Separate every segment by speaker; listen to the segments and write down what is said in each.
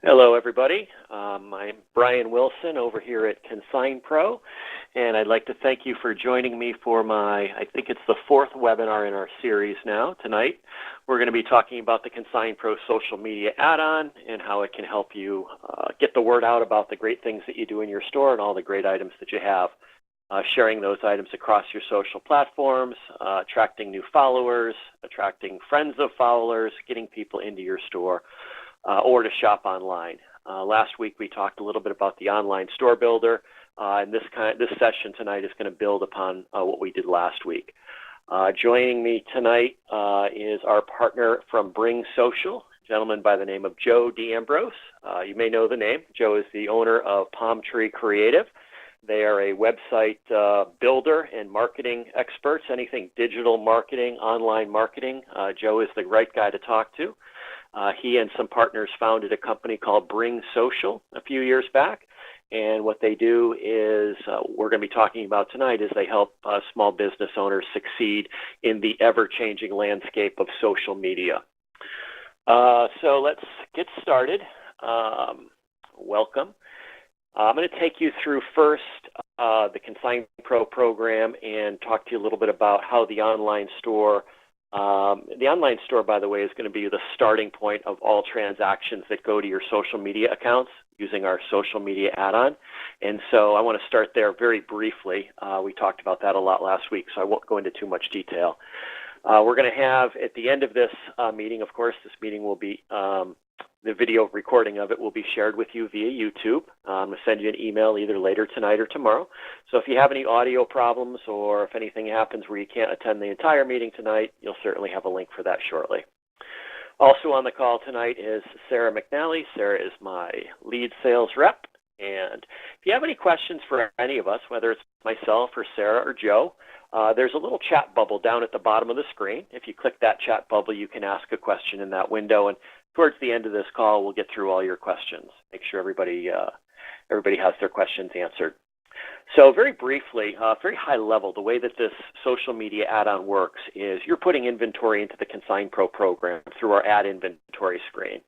Speaker 1: Hello, everybody. I'm Brian Wilson over here at ConsignPro, and I'd like to thank you for joining me for I think it's the fourth webinar in our series now. Tonight, we're going to be talking about the ConsignPro social media add-on and how it can help you get the word out about the great things that you do in your store and all the great items that you have. Sharing those items across your social platforms, attracting new followers, attracting friends of followers, getting people into your store. Or to shop online. Last week we talked a little bit about the online store builder, and this session tonight is going to build upon what we did last week. Joining me tonight is our partner from Bring Social, a gentleman by the name of Joe D'Ambrose. You may know the name. Joe is the owner of Palm Tree Creative. They are a website builder and marketing experts, anything digital marketing, online marketing. Joe is the right guy to talk to. He and some partners founded a company called Bring Social a few years back, and what they do is, we're going to be talking about tonight, is they help small business owners succeed in the ever-changing landscape of social media. So let's get started. Welcome. I'm going to take you through first the ConsignPro program and talk to you a little bit about how the online store by the way, is going to be the starting point of all transactions that go to your social media accounts using our social media add-on. And so I want to start there very briefly. We talked about that a lot last week, so I won't go into too much detail. We're going to have, at the end of this meeting, of course, this meeting will be, the video recording of it will be shared with you via YouTube. I'm going to send you an email either later tonight or tomorrow. So if you have any audio problems or if anything happens where you can't attend the entire meeting tonight, you'll certainly have a link for that shortly. Also on the call tonight is Sarah McNally. Sarah is my lead sales rep. And if you have any questions for any of us, whether it's myself or Sarah or Joe, there's a little chat bubble down at the bottom of the screen. If you click that chat bubble, you can ask a question in that window. And towards the end of this call, we'll get through all your questions. Make sure everybody has their questions answered. So very briefly, very high level, the way that this social media add-on works is you're putting inventory into the ConsignPro program through our Add Inventory screen.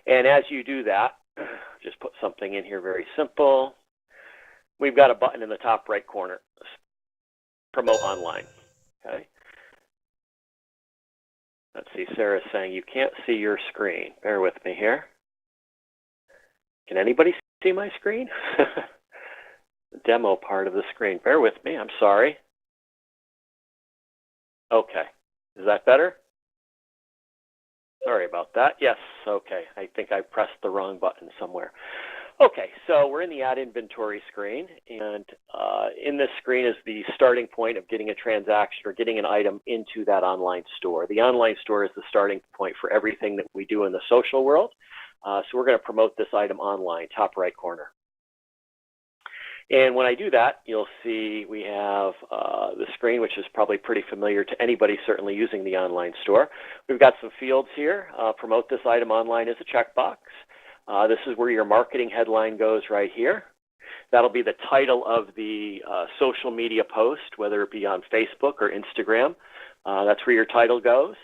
Speaker 1: And as you do that, just put something in here very simple. We've got a button in the top right corner, Promote Online. Okay. Let's see, Sarah's saying you can't see your screen. Bear with me here. Can anybody see my screen? The demo part of the screen. Bear with me, I'm sorry. Okay, is that better? Sorry about that. Yes, okay. I think I pressed the wrong button somewhere. Okay, so we're in the Add Inventory screen, and in this screen is the starting point of getting a transaction or getting an item into that online store. The online store is the starting point for everything that we do in the social world. So we're going to promote this item online, top right corner. And when I do that, you'll see we have the screen, which is probably pretty familiar to anybody certainly using the online store. We've got some fields here. Promote this item online as a checkbox. This is where your marketing headline goes right here. That'll be the title of the social media post, whether it be on Facebook or Instagram. That's where your title goes.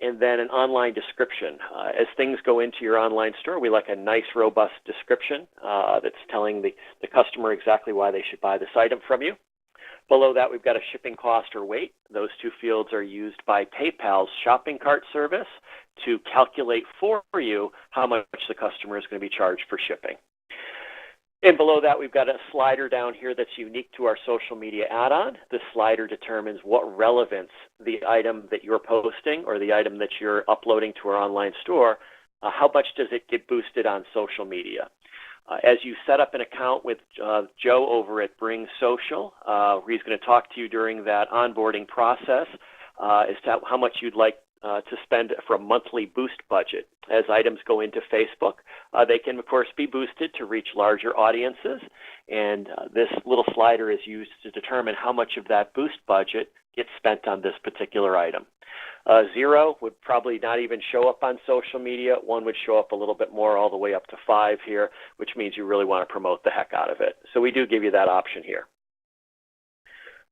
Speaker 1: And then an online description. As things go into your online store, we like a nice, robust description that's telling the customer exactly why they should buy this item from you. Below that, we've got a shipping cost or weight. Those two fields are used by PayPal's shopping cart service to calculate for you how much the customer is going to be charged for shipping. And below that, we've got a slider down here that's unique to our social media add-on. This slider determines what relevance the item that you're posting or the item that you're uploading to our online store, how much does it get boosted on social media. As you set up an account with Joe over at Bring Social, he's going to talk to you during that onboarding process as to how much you'd like to spend for a monthly boost budget. As items go into Facebook, they can, of course, be boosted to reach larger audiences, and this little slider is used to determine how much of that boost budget gets spent on this particular item. 0 would probably not even show up on social media. 1 would show up a little bit more, all the way up to 5 here, which means you really want to promote the heck out of it. So we do give you that option here.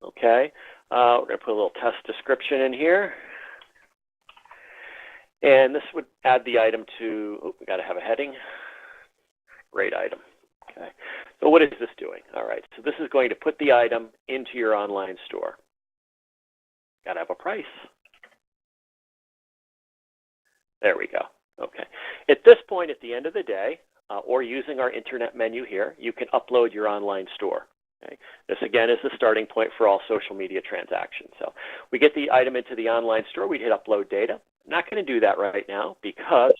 Speaker 1: Okay, we're going to put a little test description in here. And this would add the item to, we got to have a heading. Great item. Okay. So what is this doing? All right. So this is going to put the item into your online store. Got to have a price. There we go. Okay. At this point, at the end of the day, or using our internet menu here, you can upload your online store. Okay. This again is the starting point for all social media transactions. So we get the item into the online store, we'd hit upload data. I'm not going to do that right now because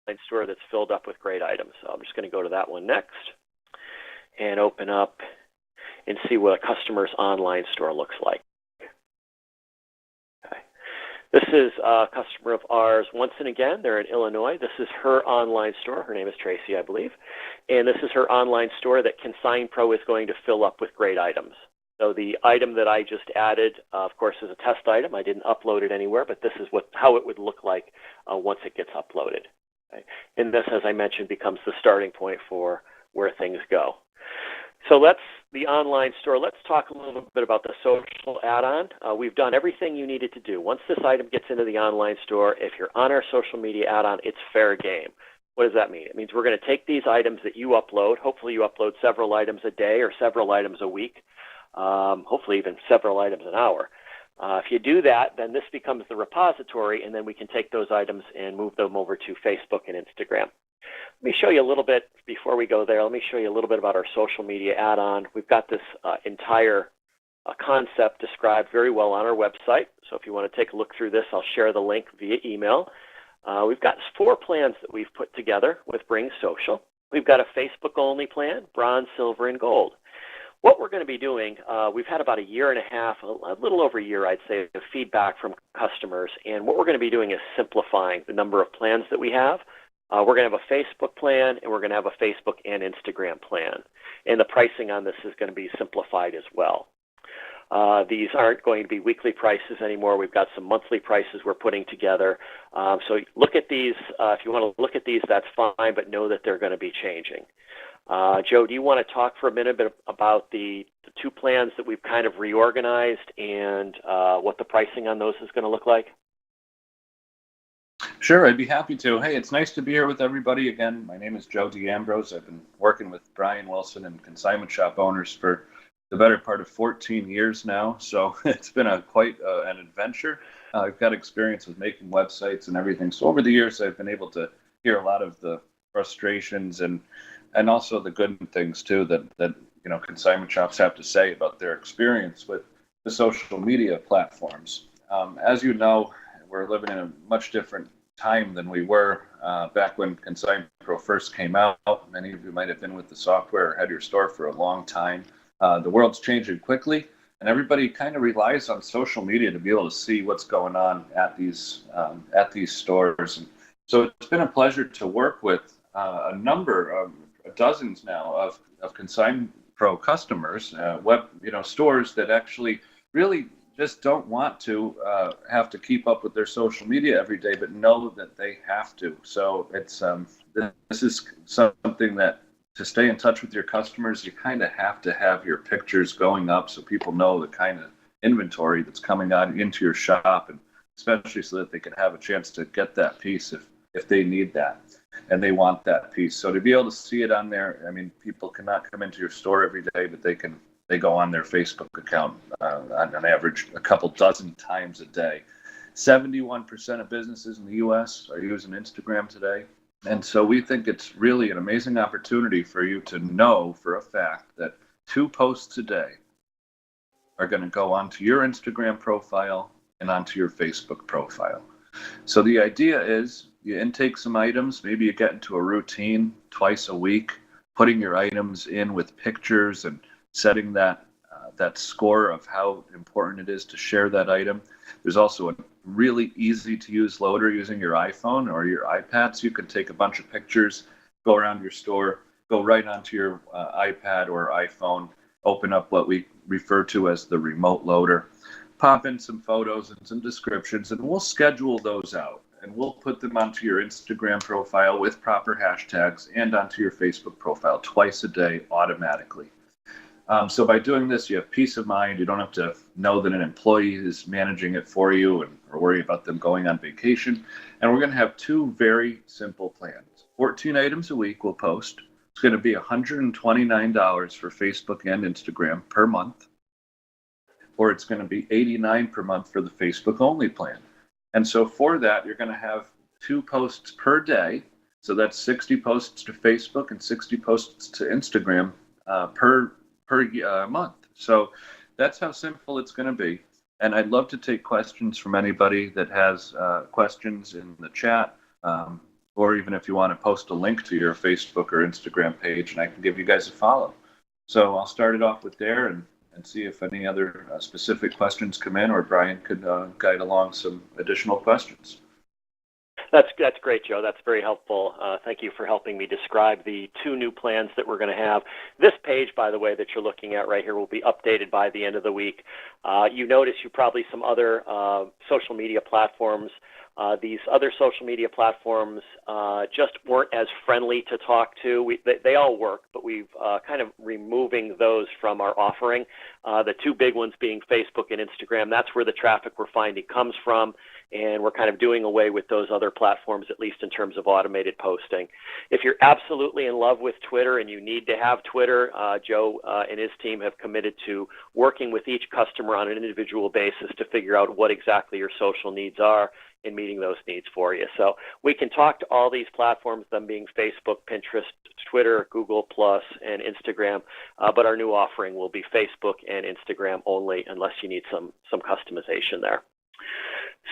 Speaker 1: online store that's filled up with great items. So I'm just going to go to that one next and open up and see what a customer's online store looks like. Okay. This is a customer of ours. Once and again, they're in Illinois. This is her online store. Her name is Tracy, I believe. And this is her online store that ConsignPro is going to fill up with great items. So the item that I just added, of course, is a test item. I didn't upload it anywhere, but this is how it would look like once it gets uploaded. Okay. And this, as I mentioned, becomes the starting point for where things go. So that's the online store. Let's talk a little bit about the social add-on. We've done everything you needed to do. Once this item gets into the online store, if you're on our social media add-on, it's fair game. What does that mean? It means we're going to take these items that you upload. Hopefully you upload several items a day or several items a week, hopefully even several items an hour. If you do that, then this becomes the repository, and then we can take those items and move them over to Facebook and Instagram. Let me show you a little bit, before we go there, let me show you a little bit about our social media add-on. We've got this entire concept described very well on our website. So if you want to take a look through this, I'll share the link via email. We've got 4 plans that we've put together with Bring Social. We've got a Facebook-only plan, bronze, silver, and gold. What we're going to be doing, we've had about a year and a half, a little over a year, I'd say, of feedback from customers. And what we're going to be doing is simplifying the number of plans that we have. We're going to have a Facebook plan, and we're going to have a Facebook and Instagram plan. And the pricing on this is going to be simplified as well. These aren't going to be weekly prices anymore. We've got some monthly prices we're putting together. So look at these. If you want to look at these, that's fine, but know that they're going to be changing. Joe, do you want to talk for a minute about the 2 plans that we've kind of reorganized and what the pricing on those is going to look like?
Speaker 2: Sure, I'd be happy to. Hey, it's nice to be here with everybody again. My name is Joe D'Ambrose. I've been working with Brian Wilson and Consignment Shop owners for the better part of 14 years now. So it's been quite an adventure. I've got experience with making websites and everything. So over the years, I've been able to hear a lot of the frustrations and also the good things too that consignment shops have to say about their experience with the social media platforms. As you know, we're living in a much different time than we were back when ConsignPro first came out. Many of you might have been with the software or had your store for a long time. The world's changing quickly, and everybody kind of relies on social media to be able to see what's going on at these stores. And so it's been a pleasure to work with a number of dozens now of ConsignPro customers, stores that actually really just don't want to have to keep up with their social media every day, but know that they have to. So it's this is something that, to stay in touch with your customers, you kind of have to have your pictures going up so people know the kind of inventory that's coming on into your shop, and especially so that they can have a chance to get that piece if they need that and they want that piece. So to be able to see it on there, I mean, people cannot come into your store every day, but they go on their Facebook account on an average a couple dozen times a day. 71% of businesses in the U.S. are using Instagram today. And so we think it's really an amazing opportunity for you to know for a fact that 2 posts a day are going to go onto your Instagram profile and onto your Facebook profile. So the idea is you intake some items, maybe you get into a routine twice a week, putting your items in with pictures and setting that score of how important it is to share that item. There's also a really easy to use loader using your iPhone or your iPad. So you can take a bunch of pictures, go around your store, go right onto your iPad or iPhone, open up what we refer to as the remote loader, pop in some photos and some descriptions, and we'll schedule those out. And we'll put them onto your Instagram profile with proper hashtags and onto your Facebook profile twice a day automatically. So by doing this, you have peace of mind. You don't have to know that an employee is managing it for you or worry about them going on vacation. And we're going to have 2 very simple plans, 14 items a week we'll post. It's going to be $129 for Facebook and Instagram per month, or it's going to be $89 per month for the Facebook only plan. And so for that, you're going to have 2 posts per day. So that's 60 posts to Facebook and 60 posts to Instagram per month. So that's how simple it's going to be. And I'd love to take questions from anybody that has questions in the chat, or even if you want to post a link to your Facebook or Instagram page, and I can give you guys a follow. So I'll start it off with there and see if any other specific questions come in, or Brian could guide along some additional questions.
Speaker 1: That's great, Joe. That's very helpful. Thank you for helping me describe the 2 new plans that we're going to have. This page, by the way, that you're looking at right here will be updated by the end of the week. You notice probably some other social media platforms. These other social media platforms just weren't as friendly to talk to. They all work, but we've kind of removing those from our offering. The 2 big ones being Facebook and Instagram. That's where the traffic we're finding comes from, and we're kind of doing away with those other platforms, at least in terms of automated posting. If you're absolutely in love with Twitter and you need to have Twitter, Joe and his team have committed to working with each customer on an individual basis to figure out what exactly your social needs are and meeting those needs for you. So we can talk to all these platforms, them being Facebook, Pinterest, Twitter, Google+, and Instagram, but our new offering will be Facebook and Instagram only, unless you need some customization there.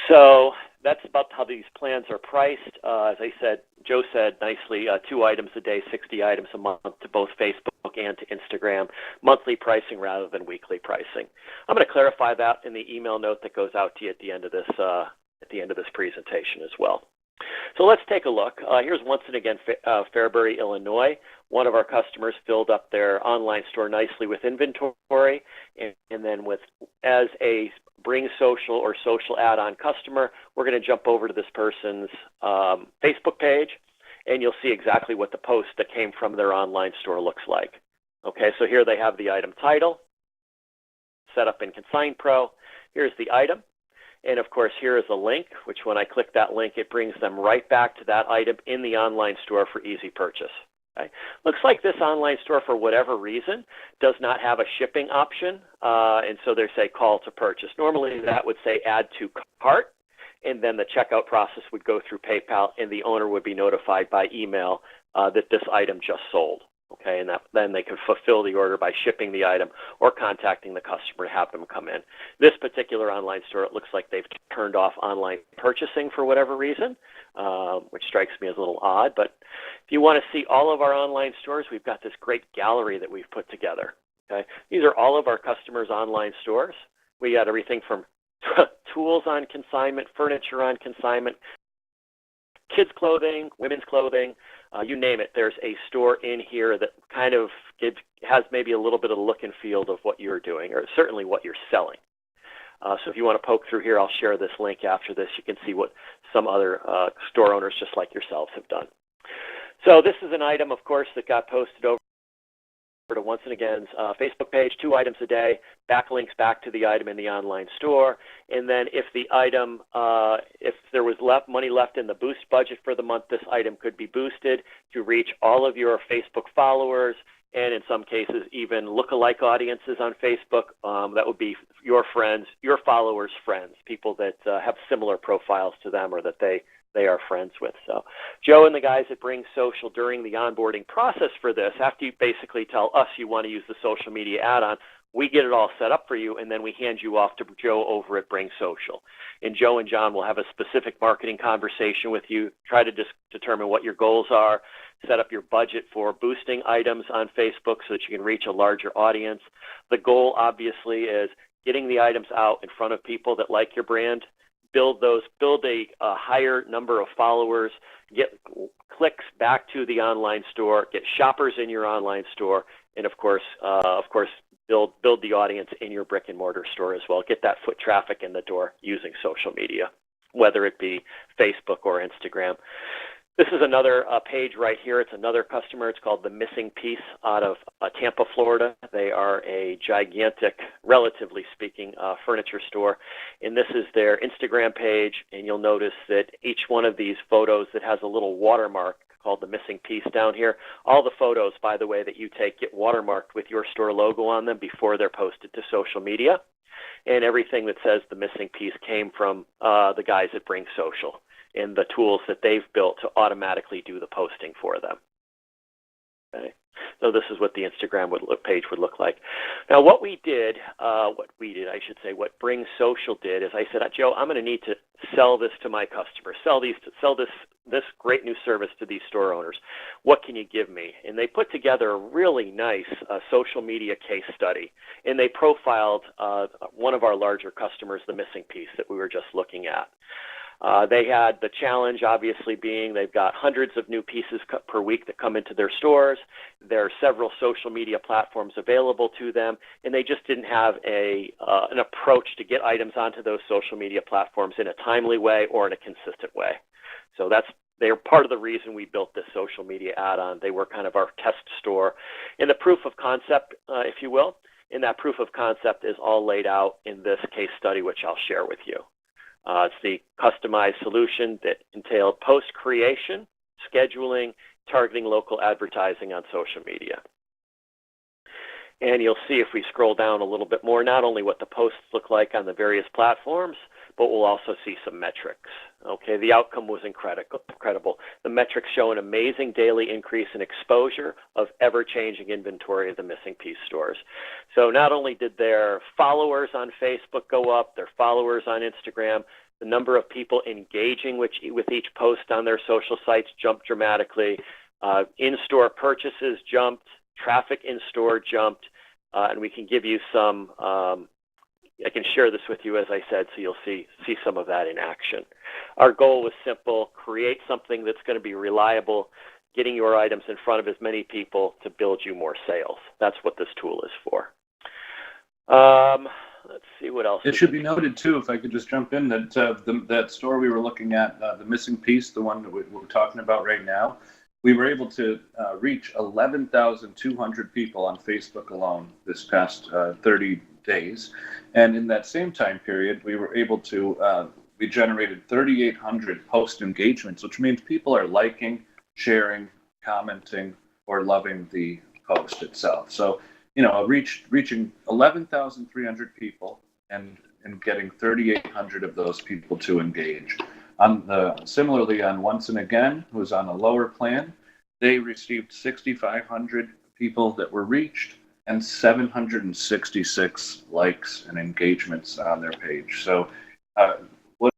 Speaker 1: So that's about how these plans are priced. As I said, Joe said nicely, 2 items a day, 60 items a month to both Facebook and to Instagram, monthly pricing rather than weekly pricing. I'm going to clarify that in the email note that goes out to you at the end of this presentation as well. So let's take a look. Here's once again Fairbury, Illinois. One of our customers filled up their online store nicely with inventory, and then as a Bring Social or social add-on customer, we're going to jump over to this person's Facebook page, and you'll see exactly what the post that came from their online store looks like. Okay, so here they have the item title, set up in Consign Pro. Here's the item. And of course, here is a link, which when I click that link, it brings them right back to that item in the online store for easy purchase. Okay. Looks like this online store, for whatever reason, does not have a shipping option, and so they say call to purchase. Normally, that would say add to cart, and then the checkout process would go through PayPal, and the owner would be notified by email that this item just sold. Okay, and then they can fulfill the order by shipping the item or contacting the customer to have them come in. This particular online store, it looks like they've turned off online purchasing for whatever reason, which strikes me as a little odd. But if you want to see all of our online stores, we've got this great gallery that we've put together. Okay, these are all of our customers' online stores. We got everything from tools on consignment, furniture on consignment, kids' clothing, women's clothing, you name it. There's a store in here that kind of has maybe a little bit of the look and feel of what you're doing, or certainly what you're selling. So if you want to poke through here, I'll share this link after this. You can see what some other store owners just like yourselves have done. So this is an item, of course, that got posted over to once again's Facebook page, 2 items a day, backlinks back to the item in the online store. And then if the item, if there was money left in the boost budget for the month, this item could be boosted to reach all of your Facebook followers, and in some cases even lookalike audiences on Facebook. That would be your friends, your followers' friends, people that have similar profiles to them or that they are friends with. So Joe and the guys at Bring Social, during the onboarding process for this, after you basically tell us you want to use the social media add-on, we get it all set up for you, and then we hand you off to Joe over at Bring Social. And Joe and John will have a specific marketing conversation with you, try to determine what your goals are, set up your budget for boosting items on Facebook so that you can reach a larger audience. The goal, obviously, is getting the items out in front of people that like your brand, build a higher number of followers, get clicks back to the online store, get shoppers in your online store, and of course, build the audience in your brick and mortar store as well. Get that foot traffic in the door using social media, whether it be Facebook or Instagram. This is another page right here. It's another customer. It's called The Missing Piece out of Tampa, Florida. They are a gigantic, relatively speaking, furniture store. And this is their Instagram page. And you'll notice that each one of these photos that has a little watermark called The Missing Piece down here. All the photos, by the way, that you take get watermarked with your store logo on them before they're posted to social media. And everything that says The Missing Piece came from the guys at Bring Social and the tools that they've built to automatically do the posting for them. Okay, so this is what the Instagram page would look like. Now, what Bring Social did is I said, Joe, I'm going to need to sell this to my customers, sell this great new service to these store owners. What can you give me? And they put together a really nice social media case study, and they profiled one of our larger customers, The Missing Piece, that we were just looking at. They had the challenge, obviously, being they've got hundreds of new pieces per week that come into their stores. There are several social media platforms available to them, and they just didn't have an approach to get items onto those social media platforms in a timely way or in a consistent way. So they're part of the reason we built this social media add-on. They were kind of our test store. And the proof of concept, if you will, and that proof of concept is all laid out in this case study, which I'll share with you. It's the customized solution that entailed post creation, scheduling, targeting local advertising on social media. And you'll see if we scroll down a little bit more, not only what the posts look like on the various platforms, but we'll also see some metrics. Okay, the outcome was incredible. The metrics show an amazing daily increase in exposure of ever-changing inventory of The Missing Piece stores. So not only did their followers on Facebook go up, their followers on Instagram, the number of people engaging with each post on their social sites jumped dramatically. In-store purchases jumped, traffic in-store jumped, and we can give you some, I can share this with you, as I said, so you'll see some of that in action. Our goal was simple: create something that's going to be reliable, getting your items in front of as many people to build you more sales. That's what this tool is for. Let's see what else.
Speaker 2: It should be noted, too, if I could just jump in, that that store we were looking at, The Missing Piece, the one that we're talking about right now, we were able to reach 11,200 people on Facebook alone this past 30 days. And in that same time period, we were able to, we generated 3,800 post engagements, which means people are liking, sharing, commenting, or loving the post itself. So, reaching 11,300 people and getting 3,800 of those people to engage. Similarly, on Once and Again, who's on a lower plan, they received 6,500 people that were reached and 766 likes and engagements on their page. So what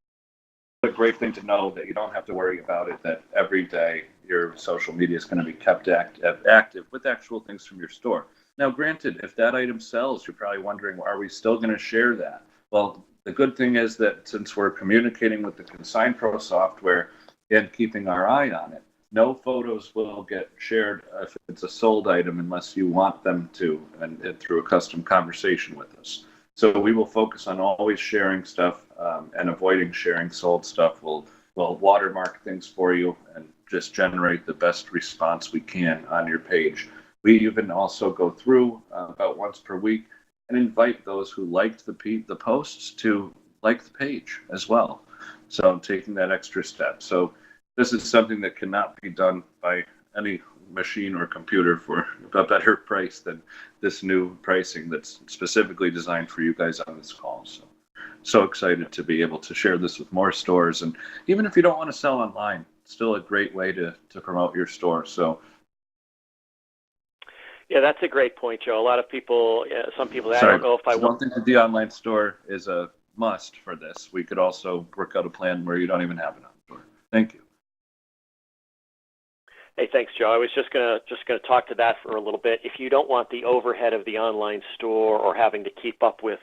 Speaker 2: a great thing to know, that you don't have to worry about it, that every day your social media is going to be kept active with actual things from your store. Now, granted, if that item sells, you're probably wondering, are we still going to share that? Well, the good thing is that since we're communicating with the ConsignPro software and keeping our eye on it, no photos will get shared if it's a sold item unless you want them to, and through a custom conversation with us. So we will focus on always sharing stuff and avoiding sharing sold stuff. We'll watermark things for you and just generate the best response we can on your page. We even also go through about once per week and invite those who liked the posts to like the page as well. So I'm taking that extra step. So this is something that cannot be done by any machine or computer for a better price than this new pricing that's specifically designed for you guys on this call. So excited to be able to share this with more stores. And even if you don't want to sell online, it's still a great way to promote your store. So
Speaker 1: yeah, that's a great point, Joe. A lot of people, some people, I don't know if I
Speaker 2: don't think that the online store is a must for this. We could also work out a plan where you don't even have an online store. Thank you.
Speaker 1: Hey, thanks, Joe. I was just gonna talk to that for a little bit. If you don't want the overhead of the online store or having to keep up with,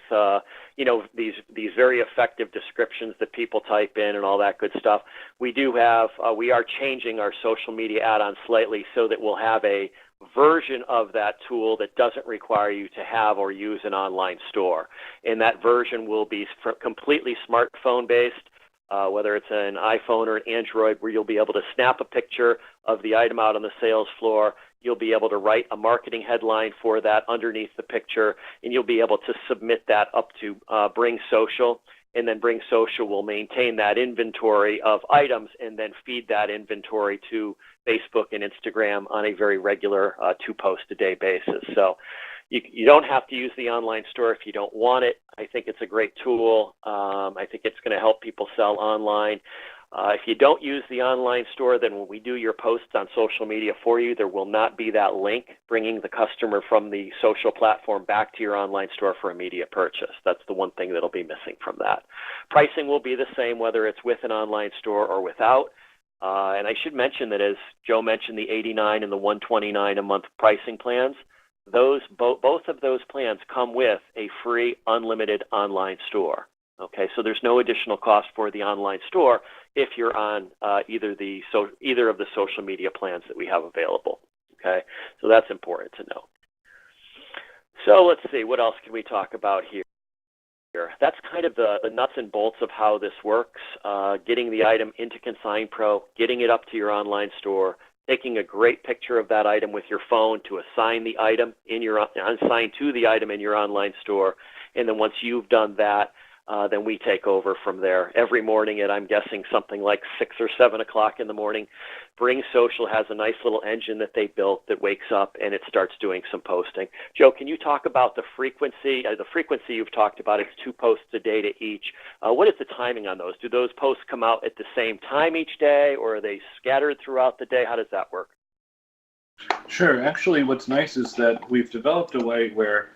Speaker 1: these very effective descriptions that people type in and all that good stuff, we are changing our social media add-on slightly so that we'll have a version of that tool that doesn't require you to have or use an online store. And that version will be completely smartphone-based. whether it's an iPhone or an Android, where you'll be able to snap a picture of the item out on the sales floor. You'll be able to write a marketing headline for that underneath the picture, and you'll be able to submit that up to Bring Social. And then Bring Social will maintain that inventory of items and then feed that inventory to Facebook and Instagram on a very regular 2-post-a-day basis. So you don't have to use the online store if you don't want it. I think it's a great tool. I think it's going to help people sell online. If you don't use the online store, then when we do your posts on social media for you, there will not be that link bringing the customer from the social platform back to your online store for immediate purchase. That's the one thing that'll be missing from that. Pricing will be the same whether it's with an online store or without. And I should mention that, as Joe mentioned, the $89 and the $129 a month pricing plans, both of those plans come with a free unlimited online store. Okay, so there's no additional cost for the online store if you're on either of the social media plans that we have available. Okay, so that's important to know. So let's see, what else can we talk about here? That's kind of the nuts and bolts of how this works. Getting the item into Consign Pro, getting it up to your online store, taking a great picture of that item with your phone to assign to the item in your online store, and then once you've done that, then we take over from there. Every morning at, I'm guessing, something like 6 or 7 o'clock in the morning, Bring Social has a nice little engine that they built that wakes up and it starts doing some posting. Joe, can you talk about the frequency? The frequency you've talked about, it's 2 posts a day to each. What is the timing on those? Do those posts come out at the same time each day, or are they scattered throughout the day? How does that work?
Speaker 2: Sure. Actually, what's nice is that we've developed a way where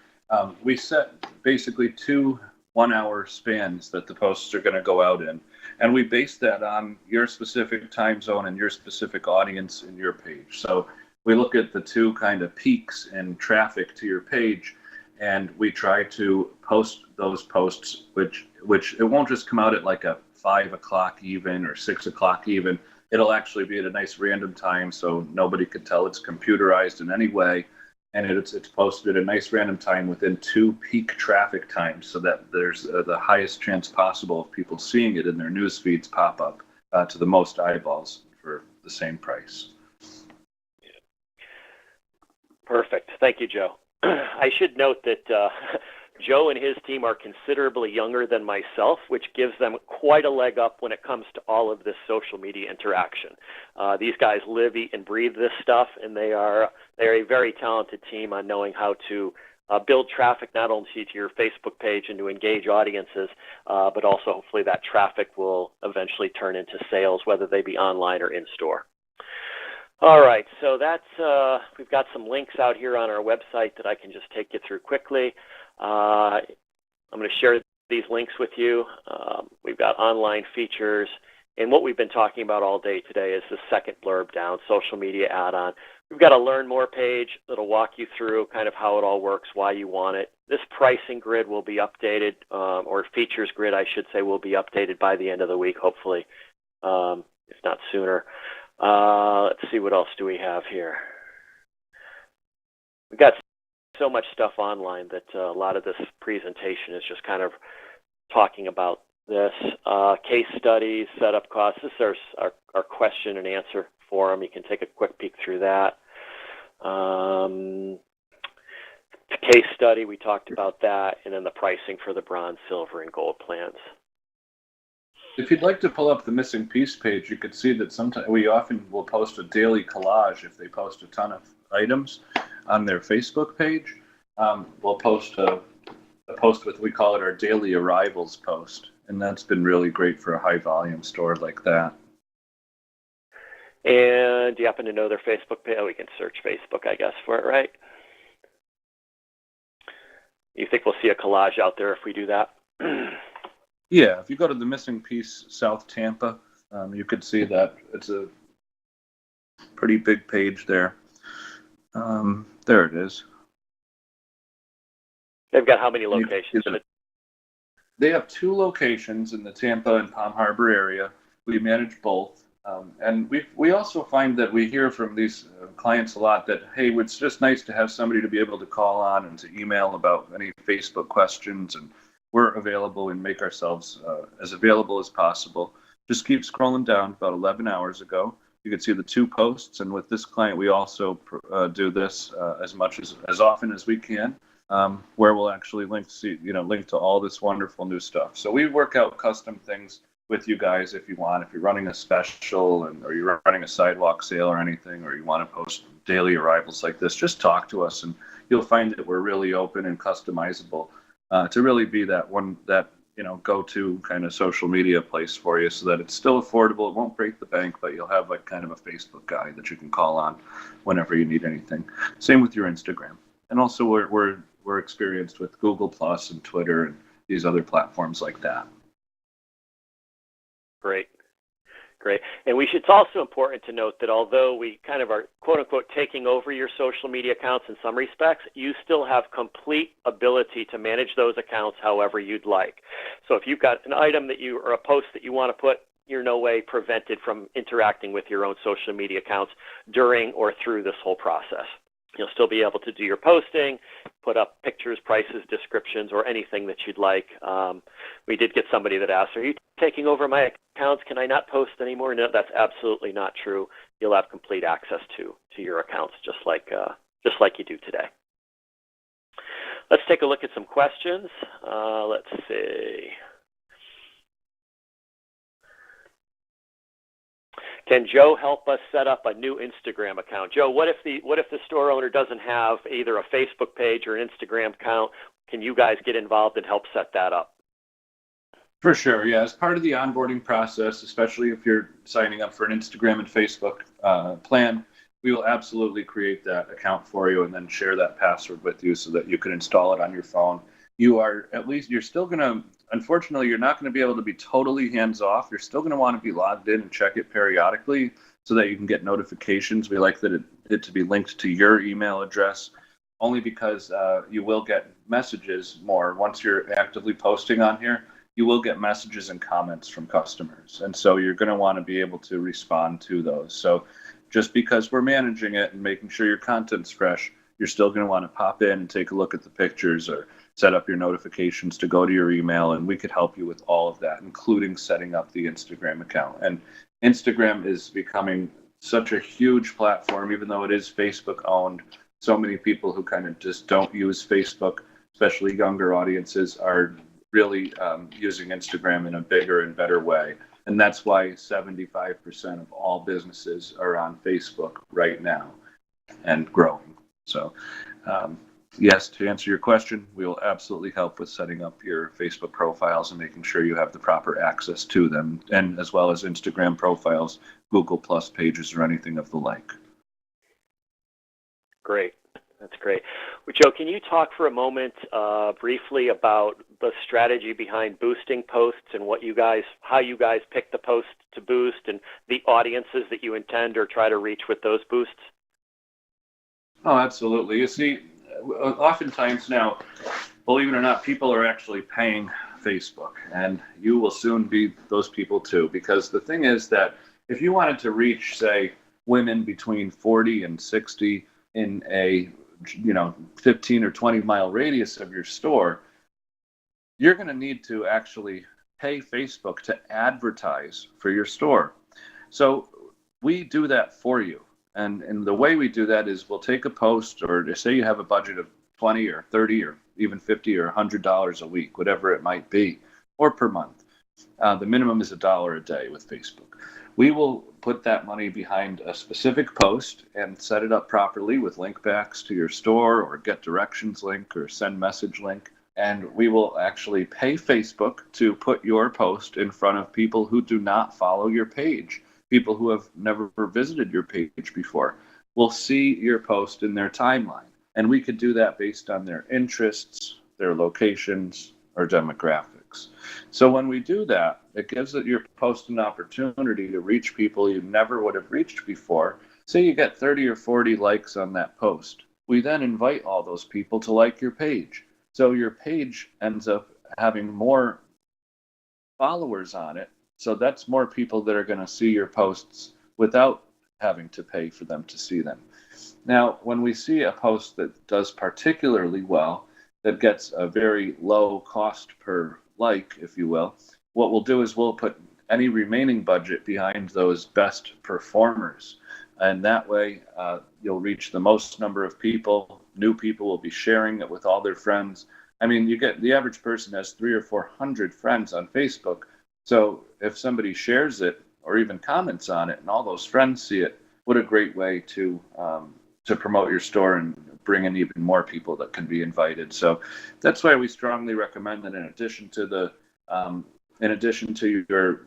Speaker 2: we set basically 2 1-hour spans that the posts are going to go out in. And we base that on your specific time zone and your specific audience in your page. So we look at the 2 kind of peaks in traffic to your page, and we try to post those posts, which it won't just come out at like a 5 o'clock even or 6 o'clock even. It'll actually be at a nice random time, so nobody could tell it's computerized in any way. And it's posted at a nice random time within 2 peak traffic times, so that there's the highest chance possible of people seeing it in their news feeds pop up to the most eyeballs for the same price.
Speaker 1: Perfect. Thank you, Joe. I should note that Joe and his team are considerably younger than myself, which gives them quite a leg up when it comes to all of this social media interaction. These guys live, eat, and breathe this stuff, and they're a very talented team on knowing how to build traffic not only to your Facebook page and to engage audiences, but also hopefully that traffic will eventually turn into sales, whether they be online or in-store. All right, so that's we've got some links out here on our website that I can just take you through quickly. I'm going to share these links with you. We've got online features, and what we've been talking about all day today is the second blurb down, social media add-on. We've got a Learn More page that'll walk you through kind of how it all works, why you want it. This pricing grid will be updated, or features grid, I should say, will be updated by the end of the week, hopefully, if not sooner. Let's see, what else do we have here? We've got so much stuff online that a lot of this presentation is just kind of talking about this. Case studies, setup costs. This is our question and answer forum. You can take a quick peek through that. Case study, we talked about that, and then the pricing for the bronze, silver, and gold plans.
Speaker 2: If you'd like to pull up the missing piece page, you could see that sometimes we often will post a daily collage if they post a ton of items on their Facebook page. We'll post a post with, we call it our daily arrivals post, and that's been really great for a high volume store like that.
Speaker 1: And do you happen to know their Facebook page? Oh, we can search Facebook, I guess, for it, right? You think we'll see a collage out there if we do that?
Speaker 2: Yeah, if you go to the missing piece South Tampa, you could see that it's a pretty big page there. There it is.
Speaker 1: They've got how many locations?
Speaker 2: They have 2 locations in the Tampa and Palm Harbor area. We manage both. And we also find that we hear from these clients a lot that, hey, it's just nice to have somebody to be able to call on and to email about any Facebook questions. And we're available and make ourselves as available as possible. Just keep scrolling down. About 11 hours ago, you can see the 2 posts. And with this client, we also do this as often as we can, where we'll actually link to all this wonderful new stuff. So we work out custom things with you guys if you want. If you're running a special or you're running a sidewalk sale or anything, or you want to post daily arrivals like this, just talk to us, and you'll find that we're really open and customizable to really be that go-to kind of social media place for you, so that it's still affordable. It won't break the bank, but you'll have like kind of a Facebook guy that you can call on whenever you need anything. Same with your Instagram, and also we're experienced with Google Plus and Twitter and these other platforms like that.
Speaker 1: Great. And it's also important to note that although we kind of are, quote unquote, taking over your social media accounts in some respects, you still have complete ability to manage those accounts however you'd like. So if you've got an item or a post that you want to put, you're no way prevented from interacting with your own social media accounts during or through this whole process. You'll still be able to do your posting, put up pictures, prices, descriptions, or anything that you'd like. We did get somebody that asked, "Are you taking over my accounts? Can I not post anymore?" No, that's absolutely not true. You'll have complete access to your accounts, just like you do today. Let's take a look at some questions. Let's see. Can Joe help us set up a new Instagram account? Joe, what if the store owner doesn't have either a Facebook page or an Instagram account? Can you guys get involved and help set that up?
Speaker 2: For sure, yeah. As part of the onboarding process, especially if you're signing up for an Instagram and Facebook plan, we will absolutely create that account for you and then share that password with you so that you can install it on your phone. You're still going to, unfortunately, you're not going to be able to be totally hands off. You're still going to want to be logged in and check it periodically so that you can get notifications. We like it to be linked to your email address, only because you will get messages more. Once you're actively posting on here, you will get messages and comments from customers. And so you're going to want to be able to respond to those. So just because we're managing it and making sure your content's fresh, you're still going to want to pop in and take a look at the pictures or set up your notifications to go to your email, and we could help you with all of that, including setting up the Instagram account. And Instagram is becoming such a huge platform, even though it is Facebook owned. So many people who kind of just don't use Facebook, especially younger audiences, are really using Instagram in a bigger and better way. And that's why 75% of all businesses are on Facebook right now and growing. So, yes, to answer your question, we will absolutely help with setting up your Facebook profiles and making sure you have the proper access to them, and as well as Instagram profiles, Google Plus pages, or anything of the like.
Speaker 1: Great. That's great. Well, Joe, can you talk for a moment briefly about the strategy behind boosting posts and how you guys pick the posts to boost and the audiences that you intend or try to reach with those boosts?
Speaker 2: Oh, absolutely. You see, oftentimes now, believe it or not, people are actually paying Facebook, and you will soon be those people too, because the thing is that if you wanted to reach, say, women between 40 and 60 in a 15 or 20 mile radius of your store, you're going to need to actually pay Facebook to advertise for your store. So we do that for you. And the way we do that is we'll take a post, or say you have a budget of 20 or 30 or even 50 or $100 a week, whatever it might be, or per month. The minimum is $1 a day with Facebook. We will put that money behind a specific post and set it up properly with link backs to your store or get directions link or send message link. And we will actually pay Facebook to put your post in front of people who do not follow your page. People who have never visited your page before will see your post in their timeline. And we could do that based on their interests, their locations, or demographics. So when we do that, it gives your post an opportunity to reach people you never would have reached before. Say you get 30 or 40 likes on that post. We then invite all those people to like your page. So your page ends up having more followers on it. So that's more people that are going to see your posts without having to pay for them to see them. Now, when we see a post that does particularly well, that gets a very low cost per like, if you will, what we'll do is we'll put any remaining budget behind those best performers. And that way, you'll reach the most number of people. New people will be sharing it with all their friends. I mean, you get the average person has 300 or 400 friends on Facebook. So if somebody shares it or even comments on it, and all those friends see it, what a great way to promote your store and bring in even more people that can be invited. So that's why we strongly recommend that in addition to your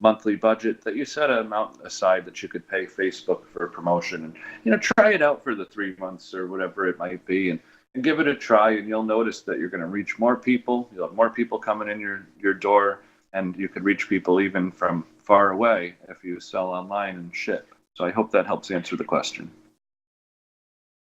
Speaker 2: monthly budget, that you set an amount aside that you could pay Facebook for promotion, and try it out for the 3 months or whatever it might be, and give it a try, and you'll notice that you're going to reach more people. You'll have more people coming in your door, and you could reach people even from far away if you sell online and ship. So I hope that helps answer the question.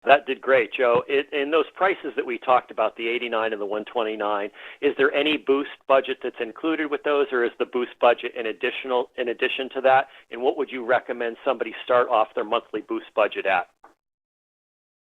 Speaker 1: That did great, Joe. In those prices that we talked about, the 89 and the 129, is there any boost budget that's included with those, or is the boost budget in addition to that? And what would you recommend somebody start off their monthly boost budget at?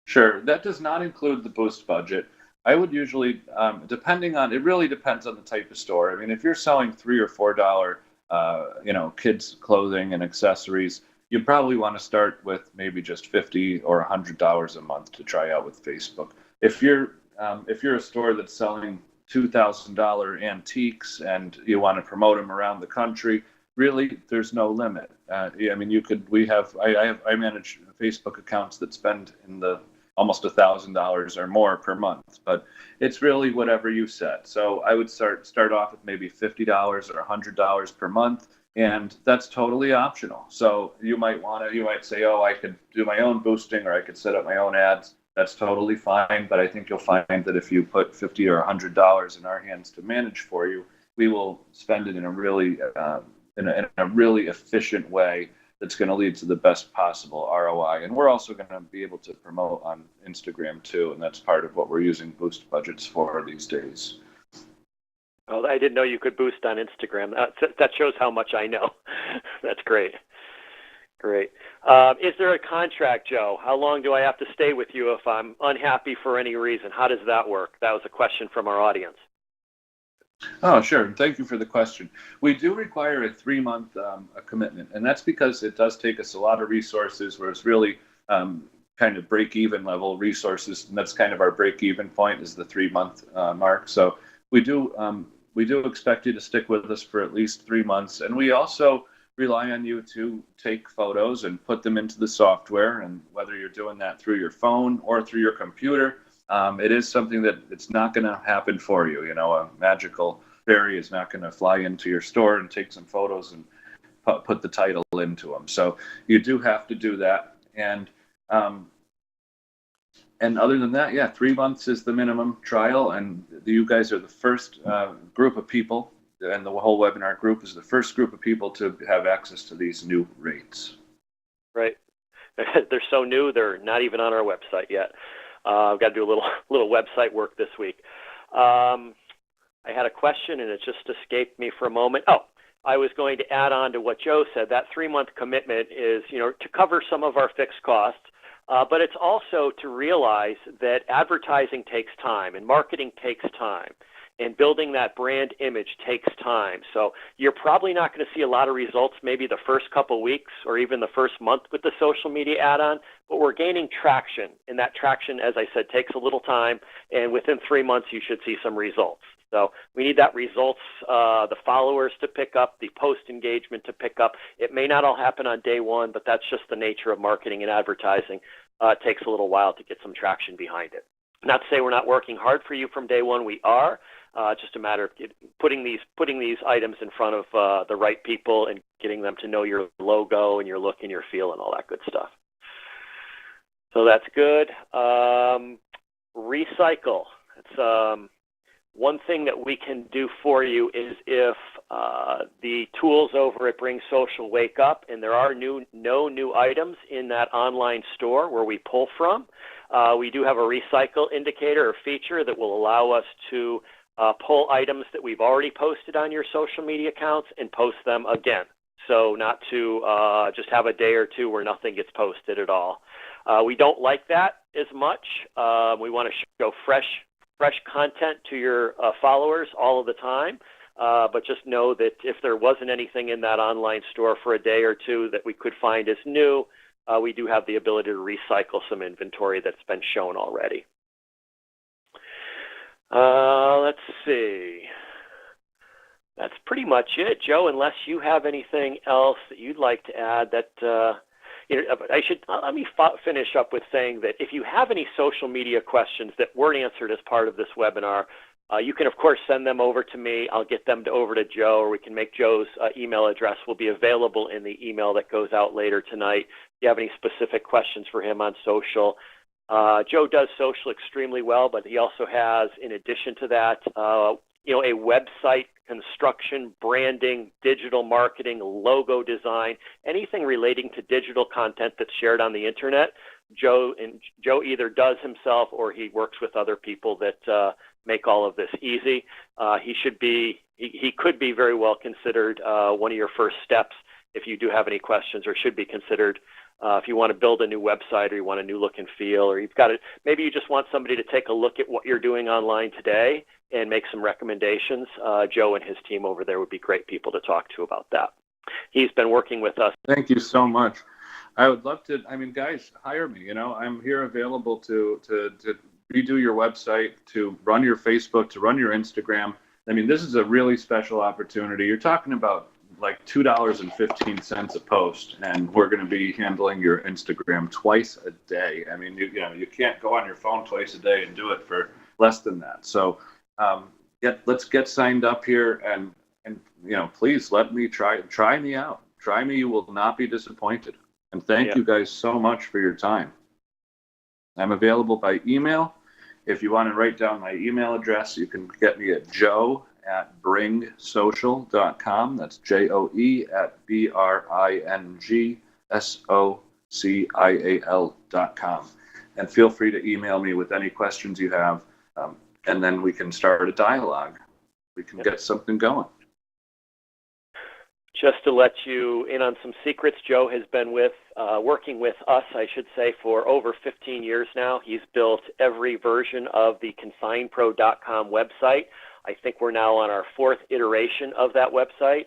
Speaker 2: Sure, that does not include the boost budget. I would usually, it really depends on the type of store. I mean, if you're selling $3 or $4, kids' clothing and accessories, you probably want to start with maybe just $50 or $100 a month to try out with Facebook. If you're a store that's selling $2,000 antiques and you want to promote them around the country, really, there's no limit. I mean, I manage Facebook accounts that spend in the almost $1,000 or more per month, but it's really whatever you set. So I would start off with maybe $50 or $100 per month, and that's totally optional. So you might say, oh, I could do my own boosting, or I could set up my own ads. That's totally fine, but I think you'll find that if you put $50 or $100 in our hands to manage for you, we will spend it in a really efficient way that's going to lead to the best possible ROI. And we're also going to be able to promote on Instagram too, and that's part of what we're using boost budgets for these days.
Speaker 1: Oh, I didn't know you could boost on Instagram. That shows how much I know. That's great. Great. Is there a contract, Joe? How long do I have to stay with you if I'm unhappy for any reason? How does that work? That was a question from our audience.
Speaker 2: Oh, sure. Thank you for the question. We do require a 3-month commitment, and that's because it does take us a lot of resources where it's really kind of break-even level resources, and that's kind of our break-even point is the 3-month mark. So we do expect you to stick with us for at least 3 months, and we also rely on you to take photos and put them into the software, and whether you're doing that through your phone or through your computer, it is something that it's not going to happen for you. A magical fairy is not going to fly into your store and take some photos and put the title into them. So you do have to do that. And other than that, yeah, 3 months is the minimum trial. And you guys are the first group of people, and the whole webinar group is the first group of people to have access to these new rates.
Speaker 1: Right. They're so new, they're not even on our website yet. I've got to do a little website work this week. I had a question and it just escaped me for a moment. Oh, I was going to add on to what Joe said. That 3-month commitment is, to cover some of our fixed costs, but it's also to realize that advertising takes time and marketing takes time. And building that brand image takes time. So you're probably not going to see a lot of results maybe the first couple weeks or even the first month with the social media add-on, but we're gaining traction. And that traction, as I said, takes a little time. And within 3 months, you should see some results. So we need that results, the followers to pick up, the post engagement to pick up. It may not all happen on day one, but that's just the nature of marketing and advertising. It takes a little while to get some traction behind it. Not to say we're not working hard for you from day one. We are. Just a matter of putting these items in front of the right people and getting them to know your logo and your look and your feel and all that good stuff. So that's good. Recycle. It's one thing that we can do for you is if the tools over at Bring Social wake up and there are no new items in that online store where we pull from, we do have a recycle indicator or feature that will allow us to pull items that we've already posted on your social media accounts and post them again. So not to just have a day or two where nothing gets posted at all. We don't like that as much. We want to show fresh fresh content to your followers all of the time. But just know that if there wasn't anything in that online store for a day or two that we could find as new, we do have the ability to recycle some inventory that's been shown already. Let's see. That's pretty much it, Joe, unless you have anything else that you'd like to add. That let me finish up with saying that if you have any social media questions that weren't answered as part of this webinar, you can, of course, send them over to me. I'll get them over to Joe, or we can make Joe's email address will be available in the email that goes out later tonight. If you have any specific questions for him on social, Joe does social extremely well, but he also has, in addition to that, a website construction, branding, digital marketing, logo design, anything relating to digital content that's shared on the internet. Joe either does himself or he works with other people that make all of this easy. He could be very well considered one of your first steps if you do have any questions, or should be considered if you want to build a new website, or you want a new look and feel, or maybe you just want somebody to take a look at what you're doing online today and make some recommendations. Joe and his team over there would be great people to talk to about that. He's been working with us.
Speaker 2: Thank you so much. I would love to, guys, hire me. I'm here available to redo your website, to run your Facebook, to run your Instagram. This is a really special opportunity. You're talking about like $2.15 a post, and we're going to be handling your Instagram twice a day. You can't go on your phone twice a day and do it for less than that. So let's get signed up here, and please let me try me out. Try me, you will not be disappointed. And thank you guys so much for your time. I'm available by email. If you want to write down my email address, you can get me at joe@bringsocial.com. That's joe@bringsocial.com. And feel free to email me with any questions you have, and then we can start a dialogue. We can get something going.
Speaker 1: Just to let you in on some secrets, Joe has been working with us, I should say, for over 15 years now. He's built every version of the consignpro.com website. I think we're now on our 4th iteration of that website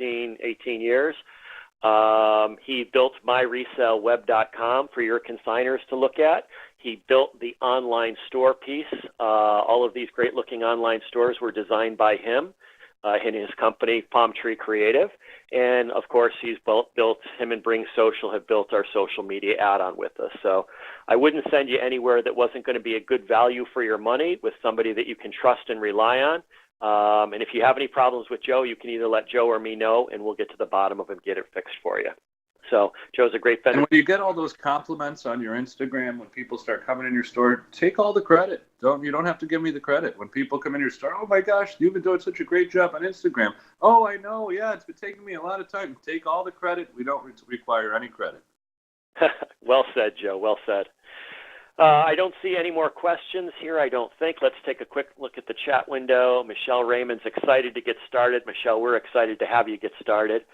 Speaker 1: in 18 years. He built myresellweb.com for your consigners to look at. He built the online store piece. All of these great looking online stores were designed by him. In his company, Palm Tree Creative. And of course, he's him and Bring Social have built our social media add-on with us. So I wouldn't send you anywhere that wasn't going to be a good value for your money with somebody that you can trust and rely on. And if you have any problems with Joe, you can either let Joe or me know, and we'll get to the bottom of it and get it fixed for you. So Joe's a great vendor.
Speaker 2: And when you get all those compliments on your Instagram, when people start coming in your store, take all the credit. You don't have to give me the credit. When people come in your store, oh my gosh, you've been doing such a great job on Instagram. Oh, I know. Yeah, it's been taking me a lot of time. Take all the credit. We don't require any credit.
Speaker 1: Well said, Joe. Well said. I don't see any more questions here, I don't think. Let's take a quick look at the chat window. Michelle Raymond's excited to get started. Michelle, we're excited to have you get started.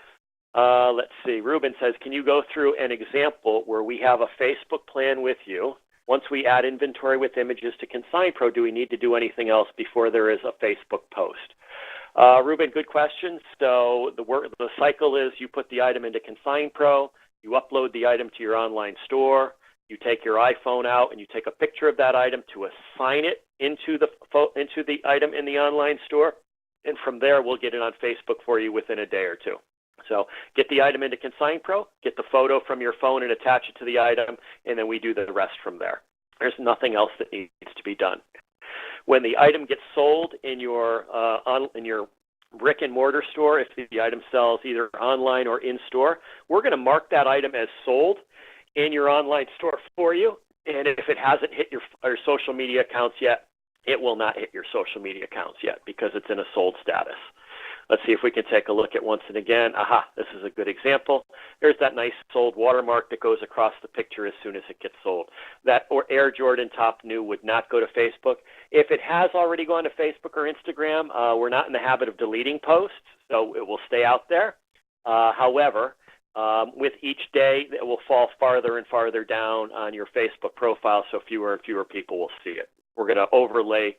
Speaker 1: Let's see. Ruben says, can you go through an example where we have a Facebook plan with you? Once we add inventory with images to ConsignPro, do we need to do anything else before there is a Facebook post? Ruben, good question. So the cycle is you put the item into ConsignPro, you upload the item to your online store, you take your iPhone out and you take a picture of that item to assign it into the item in the online store, and from there we'll get it on Facebook for you within a day or two. So get the item into ConsignPro, get the photo from your phone and attach it to the item, and then we do the rest from there. There's nothing else that needs to be done. When the item gets sold in your brick and mortar store, if the item sells either online or in store, we're going to mark that item as sold in your online store for you. And if it hasn't hit your social media accounts yet, it will not hit your social media accounts yet because it's in a sold status. Let's see if we can take a look at once and again. Aha, this is a good example. There's that nice sold watermark that goes across the picture as soon as it gets sold. That Air Jordan Top New would not go to Facebook. If it has already gone to Facebook or Instagram, we're not in the habit of deleting posts, so it will stay out there. However, with each day, it will fall farther and farther down on your Facebook profile, so fewer and fewer people will see it. We're going to overlay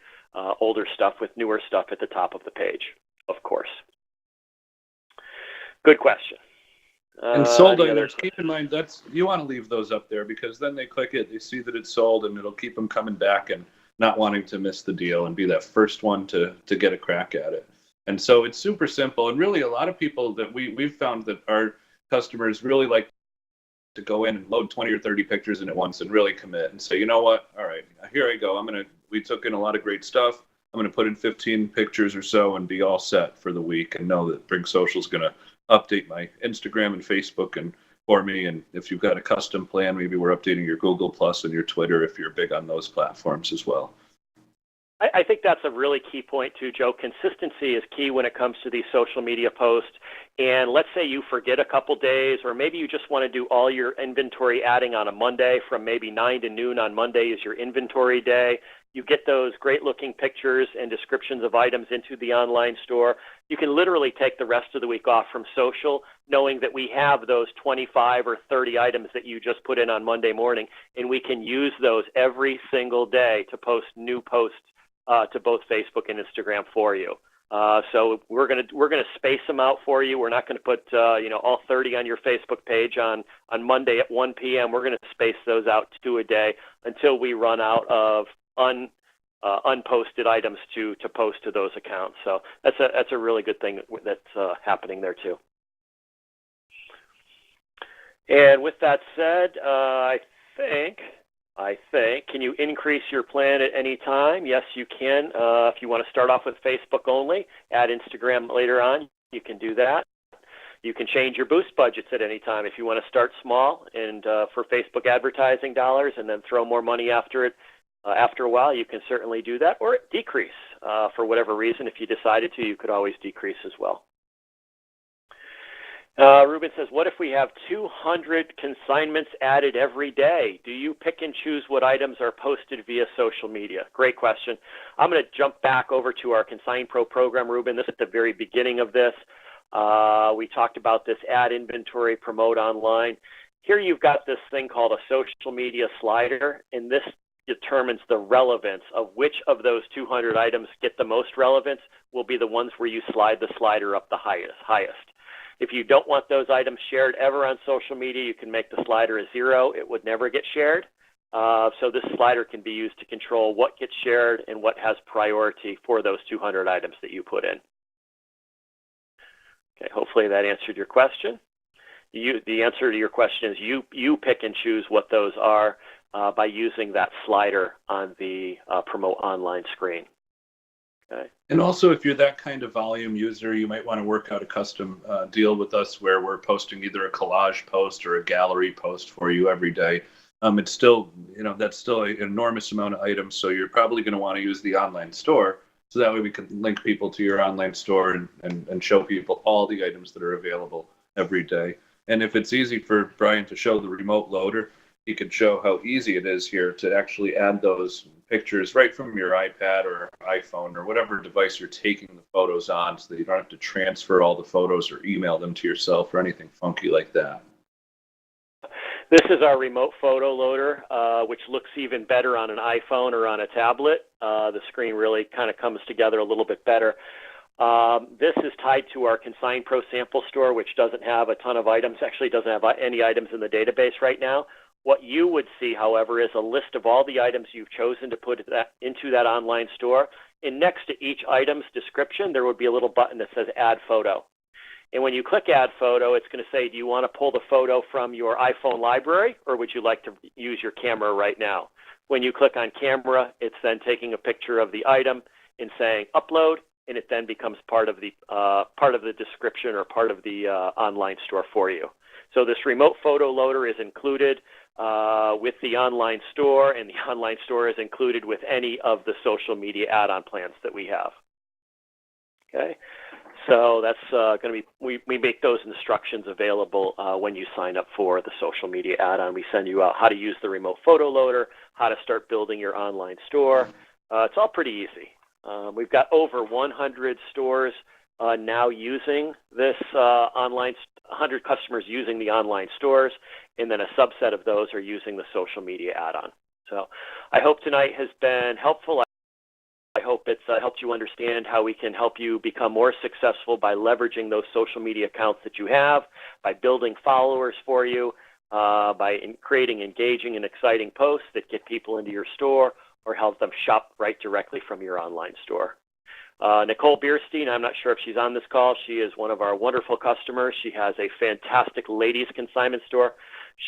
Speaker 1: older stuff with newer stuff at the top of the page, of course. Good question.
Speaker 2: And sold items, keep in mind you want to leave those up there because then they click it, they see that it's sold, and it'll keep them coming back and not wanting to miss the deal and be that first one to get a crack at it. And so it's super simple. And really, a lot of people that we've found that our customers really like to go in and load 20 or 30 pictures in at once and really commit and say, you know what? All right, here I go. We took in a lot of great stuff. I'm going to put in 15 pictures or so and be all set for the week and know that Bring Social is going to update my Instagram and Facebook and for me. And if you've got a custom plan, maybe we're updating your Google Plus and your Twitter if you're big on those platforms as well.
Speaker 1: I think that's a really key point too, Joe. Consistency is key when it comes to these social media posts. And let's say you forget a couple days, or maybe you just want to do all your inventory adding on a Monday from maybe 9 to noon on Monday is your inventory day. You get those great looking pictures and descriptions of items into the online store. You can literally take the rest of the week off from social, knowing that we have those 25 or 30 items that you just put in on Monday morning, and we can use those every single day to post new posts to both Facebook and Instagram for you. So we're gonna space them out for you. We're not going to put all 30 on your Facebook page on Monday at 1 p.m. We're going to space those out 2 a day until we run out of unposted items to post to those accounts. So that's a really good thing that's happening there too. And with that said, I think, can you increase your plan at any time? Yes, you can. If you want to start off with Facebook only, add Instagram later on, you can do that. You can change your boost budgets at any time. If you want to start small and for Facebook advertising dollars and then throw more money after it, after a while, you can certainly do that, or decrease for whatever reason. If you decided to, you could always decrease as well. Ruben says, what if we have 200 consignments added every day? Do you pick and choose what items are posted via social media? Great question. I'm going to jump back over to our Consign Pro program, Ruben. This is at the very beginning of this. We talked about this add inventory, promote online. Here you've got this thing called a social media slider, and this determines the relevance of which of those 200 items get the most relevance will be the ones where you slide the slider up the highest. If you don't want those items shared ever on social media, you can make the slider a 0. It would never get shared. So this slider can be used to control what gets shared and what has priority for those 200 items that you put in. Okay, hopefully that answered your question. The answer to your question is you pick and choose what those are by using that slider on the Promote Online screen. Okay.
Speaker 2: And also, if you're that kind of volume user, you might want to work out a custom deal with us where we're posting either a collage post or a gallery post for you every day. It's still, that's still an enormous amount of items, so you're probably going to want to use the online store. So that way we can link people to your online store and show people all the items that are available every day. And if it's easy for Brian to show the remote loader, he could show how easy it is here to actually add those pictures right from your iPad or iPhone or whatever device you're taking the photos on, so that you don't have to transfer all the photos or email them to yourself or anything funky like that.
Speaker 1: This is our remote photo loader, which looks even better on an iPhone or on a tablet. The screen really kind of comes together a little bit better. This is tied to our Consign Pro sample store, which doesn't have a ton of items, actually doesn't have any items in the database right now. What you would see, however, is a list of all the items you've chosen to put into that online store. And next to each item's description, there would be a little button that says Add Photo. And when you click Add Photo, it's going to say, do you want to pull the photo from your iPhone library, or would you like to use your camera right now? When you click on Camera, it's then taking a picture of the item and saying Upload, and it then becomes part of the description or part of the online store for you. So this remote photo loader is included with the online store, and the online store is included with any of the social media add-on plans that we have. Okay, so that's going to be, we make those instructions available when you sign up for the social media add-on. We send you out how to use the remote photo loader, how to start building your online store. It's all pretty easy. We've got over 100 stores now using this 100 customers using the online stores, and then a subset of those are using the social media add-on. So I hope tonight has been helpful. I hope it's helped you understand how we can help you become more successful by leveraging those social media accounts that you have, by building followers for you, by creating engaging and exciting posts that get people into your store or help them shop right directly from your online store. Nicole Bierstein, I'm not sure if she's on this call. She is one of our wonderful customers. She has a fantastic ladies consignment store.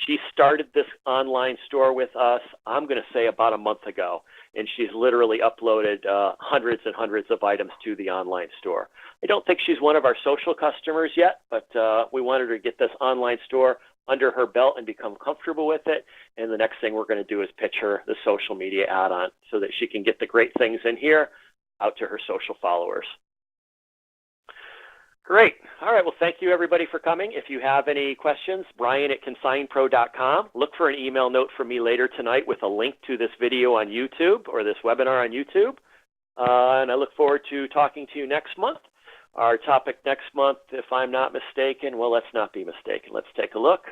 Speaker 1: She started this online store with us, I'm going to say about a month ago, and she's literally uploaded hundreds and hundreds of items to the online store. I don't think she's one of our social customers yet, but we wanted her to get this online store under her belt and become comfortable with it. And the next thing we're going to do is pitch her the social media add-on so that she can get the great things in here out to her social followers. Great. All right. Well, thank you, everybody, for coming. If you have any questions, Brian@consignpro.com. Look for an email note from me later tonight with a link to this video on YouTube or this webinar on YouTube. And I look forward to talking to you next month. Our topic next month, if I'm not mistaken, well, let's not be mistaken. Let's take a look.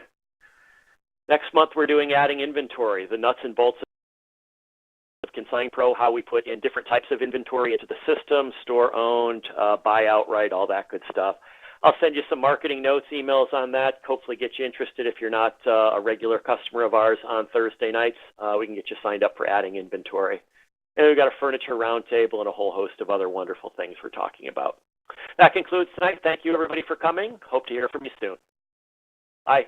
Speaker 1: Next month, we're doing adding inventory, the nuts and bolts of ConsignPro, how we put in different types of inventory into the system, store-owned, buy outright, all that good stuff. I'll send you some marketing notes, emails on that, hopefully get you interested if you're not a regular customer of ours on Thursday nights. We can get you signed up for adding inventory. And we've got a furniture roundtable and a whole host of other wonderful things we're talking about. That concludes tonight. Thank you, everybody, for coming. Hope to hear from you soon. Bye.